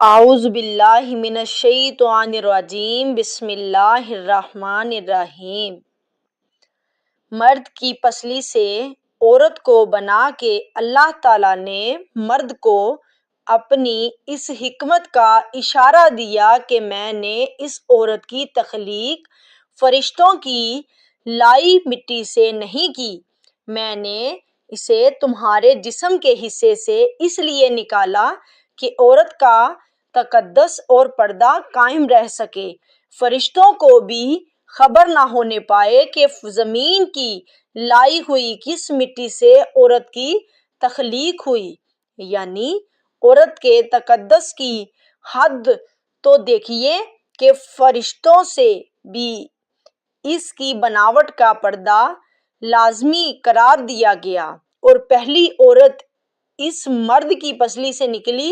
اعوذ باللہ من الشیطان الرجیم بسم اللہ الرحمن الرحیم۔ مرد کی پسلی سے عورت کو بنا کے اللہ تعالیٰ نے مرد کو اپنی اس حکمت کا اشارہ دیا کہ میں نے اس عورت کی تخلیق فرشتوں کی لائی مٹی سے نہیں کی، میں نے اسے تمہارے جسم کے حصے سے اس لیے نکالا کہ عورت کا تقدس اور پردہ قائم رہ سکے، فرشتوں کو بھی خبر نہ ہونے پائے کہ زمین کی لائی ہوئی کس مٹی سے عورت کی تخلیق ہوئی۔ یعنی عورت کے تقدس کی حد تو دیکھیے کہ فرشتوں سے بھی اس کی بناوٹ کا پردہ لازمی قرار دیا گیا، اور پہلی عورت اس مرد کی پسلی سے نکلی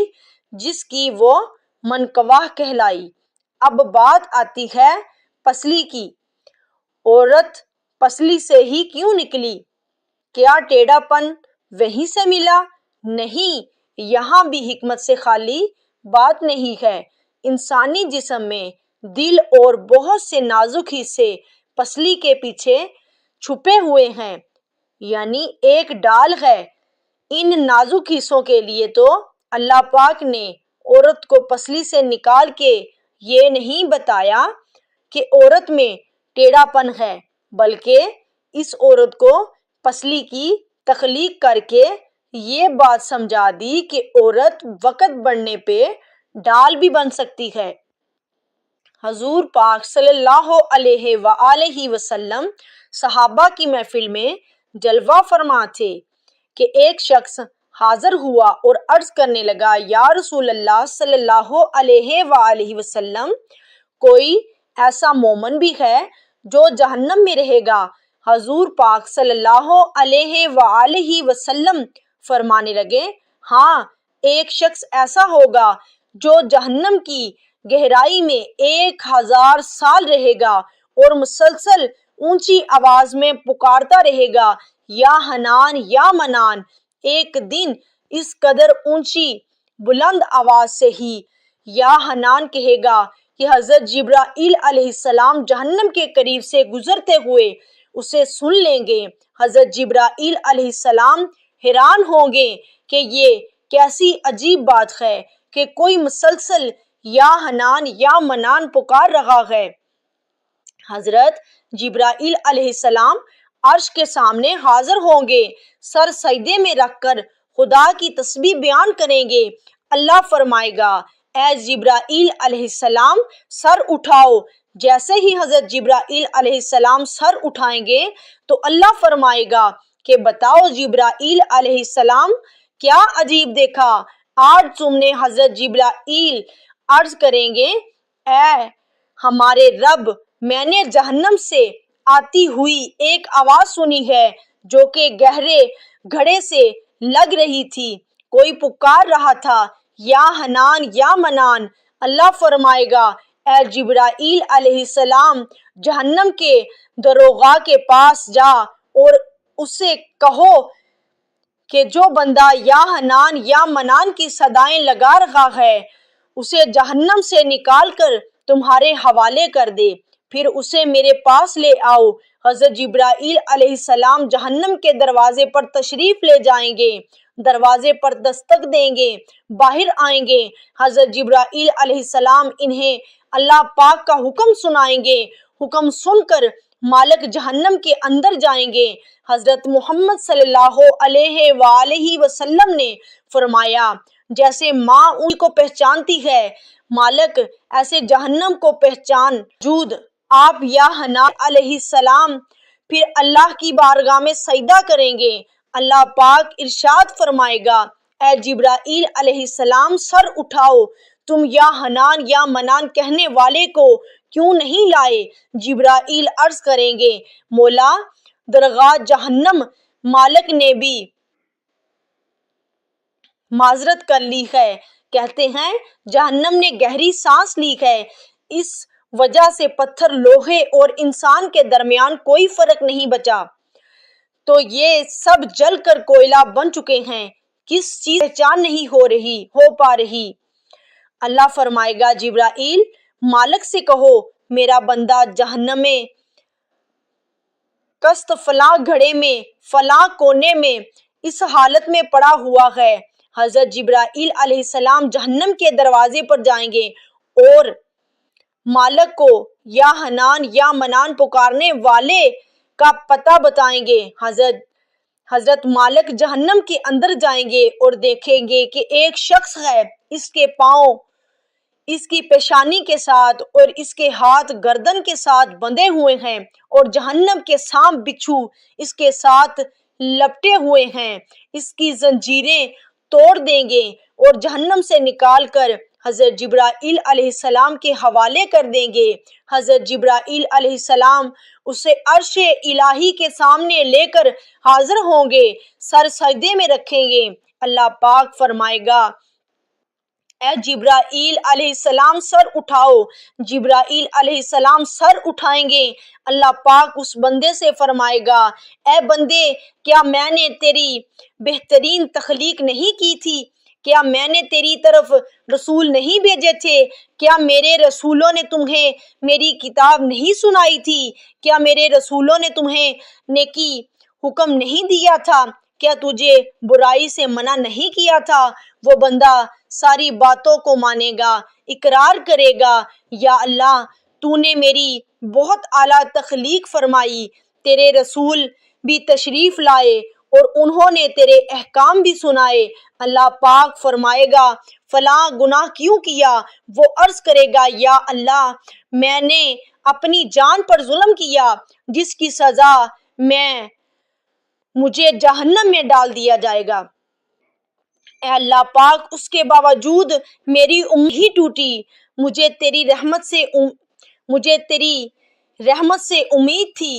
جس کی وہ منکوہ کہلائی۔ اب بات آتی ہے پسلی کی۔ عورت پسلی سے ہی کیوں نکلی؟ کیا ٹیڑھا پن وہیں سے ملا؟ نہیں، یہاں بھی حکمت سے خالی بات نہیں ہے۔ انسانی جسم میں دل اور بہت سے نازک حصے پسلی کے پیچھے چھپے ہوئے ہیں، یعنی ایک ڈال ہے۔ ان نازک حصوں کے لیے تو اللہ پاک نے عورت کو پسلی سے نکال کے یہ نہیں بتایا کہ عورت میں ٹیڑھا پن ہے، بلکہ اس عورت کو پسلی کی تخلیق کر کے یہ بات سمجھا دی کہ عورت وقت بڑھنے پہ ڈال بھی بن سکتی ہے۔ حضور پاک صلی اللہ علیہ وآلہ وسلم صحابہ کی محفل میں جلوہ فرما تھے کہ ایک شخص حاضر ہوا اور عرض کرنے لگا، یا رسول اللہ صلی اللہ علیہ وآلہ وسلم، کوئی ایسا مومن بھی ہے جو جہنم میں رہے گا؟ حضور پاک صلی اللہ علیہ وآلہ وسلم فرمانے لگے، ہاں، ایک شخص ایسا ہوگا جو جہنم کی گہرائی میں 1000 سال رہے گا اور مسلسل اونچی آواز میں پکارتا رہے گا، یا حنان یا منان۔ ایک دن اس قدر اونچی بلند آواز سے ہی یا حنان کہے گا کہ حضرت جبرائیل علیہ السلام جہنم کے قریب سے گزرتے ہوئے اسے سن لیں گے۔ حضرت جبرائیل علیہ السلام حیران ہوں گے کہ یہ کیسی عجیب بات ہے کہ کوئی مسلسل یا حنان یا منان پکار رہا ہے۔ حضرت جبرائیل علیہ السلام عرش کے سامنے حاضر ہوں گے، سر سجدے میں رکھ کر خدا کی تسبیح بیان کریں گے۔ اللہ فرمائے گا، اے جبرائیل علیہ السلام سر اٹھاؤ۔ جیسے ہی حضرت جبرائیل علیہ السلام سر اٹھائیں گے تو اللہ فرمائے گا کہ بتاؤ جبرائیل علیہ السلام، کیا عجیب دیکھا؟ آج تم نے حضرت جبرائیل عرض کریں گے، اے ہمارے رب، میں نے جہنم سے آتی ہوئی ایک آواز سنی ہے جو کہ گہرے گھڑے سے لگ رہی تھی، کوئی پکار رہا تھا، یا حنان یا منان۔ اللہ فرمائے گا، اے جبرائیل علیہ السلام جہنم کے دروغہ کے پاس جا اور اس سے کہو کہ جو بندہ یا حنان یا منان کی صدائیں لگا رہا ہے اسے جہنم سے نکال کر تمہارے حوالے کر دے، پھر اسے میرے پاس لے آؤ۔ حضرت جبرائیل علیہ السلام جہنم کے دروازے پر تشریف لے جائیں گے، دروازے پر دستک دیں گے، باہر آئیں گے۔ حضرت جبرائیل علیہ السلام انہیں اللہ پاک کا حکم سنائیں گے، حکم سن کر مالک جہنم کے اندر جائیں گے۔ حضرت محمد صلی اللہ علیہ وآلہ وسلم نے فرمایا، جیسے ماں ان کو پہچانتی ہے مالک، ایسے جہنم کو پہچان جود آپ یا حنان علیہ السلام پھر اللہ کی بارگاہ میں سجدہ کریں گے۔ اللہ پاک ارشاد فرمائے گا، اے جبرائیل علیہ السلام سر اٹھاؤ، تم یا حنان یا منان کہنے والے کو کیوں نہیں لائے؟ جبرائیل عرض کریں گے، مولا، درگاہ جہنم مالک نے بھی معذرت کر لی ہے، کہتے ہیں جہنم نے گہری سانس لی ہے، اس وجہ سے پتھر لوہے اور انسان کے درمیان کوئی فرق نہیں بچا، تو یہ سب جل کر کوئلہ بن چکے ہیں، کس چیز پہچان نہیں ہو پا رہی۔ اللہ فرمائے گا جبرائیل مالک سے کہو میرا بندہ جہنم میں کست فلاں گھڑے میں فلاں کونے میں اس حالت میں پڑا ہوا ہے۔ حضرت جبرائیل علیہ السلام جہنم کے دروازے پر جائیں گے اور مالک کو یا حنان یا منان پکارنے والے کا پتہ بتائیں گے۔ حضرت مالک جہنم کے اندر جائیں گے اور دیکھیں گے کہ ایک شخص ہے، اس کے پاؤں اس کی پیشانی کے ساتھ اور اس کے ہاتھ گردن کے ساتھ بندھے ہوئے ہیں اور جہنم کے سانپ بچھو اس کے ساتھ لپٹے ہوئے ہیں۔ اس کی زنجیریں توڑ دیں گے اور جہنم سے نکال کر حضرت جبرائیل علیہ السلام کے حوالے کر دیں گے۔ حضرت جبرائیل علیہ السلام اسے عرش الہی کے سامنے لے کر حاضر ہوں گے، سر سجدے میں رکھیں گے۔ اللہ پاک فرمائے گا اے جبرائیل علیہ السلام سر اٹھاؤ۔ جبرائیل علیہ السلام سر اٹھائیں گے۔ اللہ پاک اس بندے سے فرمائے گا اے بندے کیا میں نے تیری بہترین تخلیق نہیں کی تھی؟ کیا میں نے تیری طرف رسول نہیں بھیجے تھے؟ کیا میرے رسولوں نے تمہیں میری کتاب نہیں سنائی تھی؟ کیا میرے رسولوں نے تمہیں نیکی حکم نہیں دیا تھا؟ کیا تجھے برائی سے منع نہیں کیا تھا؟ وہ بندہ ساری باتوں کو مانے گا، اقرار کرے گا یا اللہ تو نے میری بہت اعلیٰ تخلیق فرمائی، تیرے رسول بھی تشریف لائے اور انہوں نے تیرے احکام بھی سنائے۔ اللہ پاک فرمائے گا فلاں گناہ کیوں کیا؟ وہ عرض کرے گا یا اللہ میں نے اپنی جان پر ظلم کیا جس کی سزا مجھے جہنم میں ڈال دیا جائے گا۔ اے اللہ پاک اس کے باوجود میری امید ہی ٹوٹی، مجھے تیری رحمت سے امید تھی،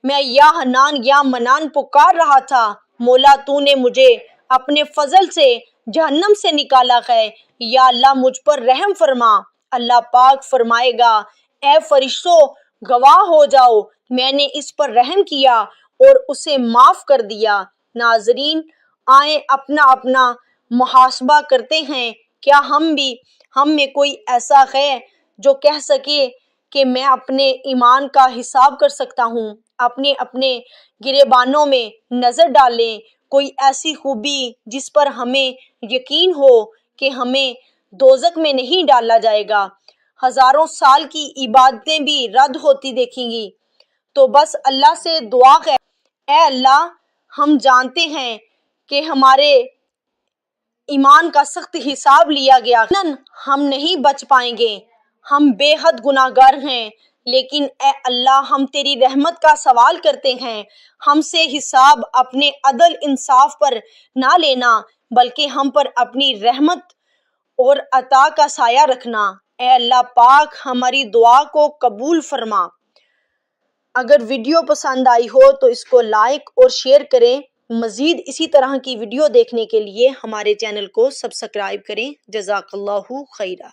میں یا حنان یا منان پکار رہا تھا، مولا تو نے مجھے اپنے فضل سے جہنم سے نکالا ہے، یا اللہ مجھ پر رحم فرما۔ اللہ پاک فرمائے گا اے فرشتوں گواہ ہو جاؤ میں نے اس پر رحم کیا اور اسے معاف کر دیا۔ ناظرین آئیں اپنا اپنا محاسبہ کرتے ہیں، کیا ہم میں کوئی ایسا ہے جو کہہ سکے کہ میں اپنے ایمان کا حساب کر سکتا ہوں؟ اپنے گریبانوں میں نظر ڈالیں، کوئی ایسی خوبی جس پر ہمیں یقین ہو کہ ہمیں دوزخ میں نہیں ڈالا جائے گا، ہزاروں سال کی عبادتیں بھی رد ہوتی دیکھیں گی تو بس اللہ سے دعا ہے اے اللہ ہم جانتے ہیں کہ ہمارے ایمان کا سخت حساب لیا گیا، ہم نہیں بچ پائیں گے، ہم بے حد گناہ گار ہیں، لیکن اے اللہ ہم تیری رحمت کا سوال کرتے ہیں، ہم سے حساب اپنے عدل انصاف پر نہ لینا بلکہ ہم پر اپنی رحمت اور عطا کا سایہ رکھنا۔ اے اللہ پاک ہماری دعا کو قبول فرما۔ اگر ویڈیو پسند آئی ہو تو اس کو لائک اور شیئر کریں۔ مزید اسی طرح کی ویڈیو دیکھنے کے لیے ہمارے چینل کو سبسکرائب کریں۔ جزاک اللہ خیرہ۔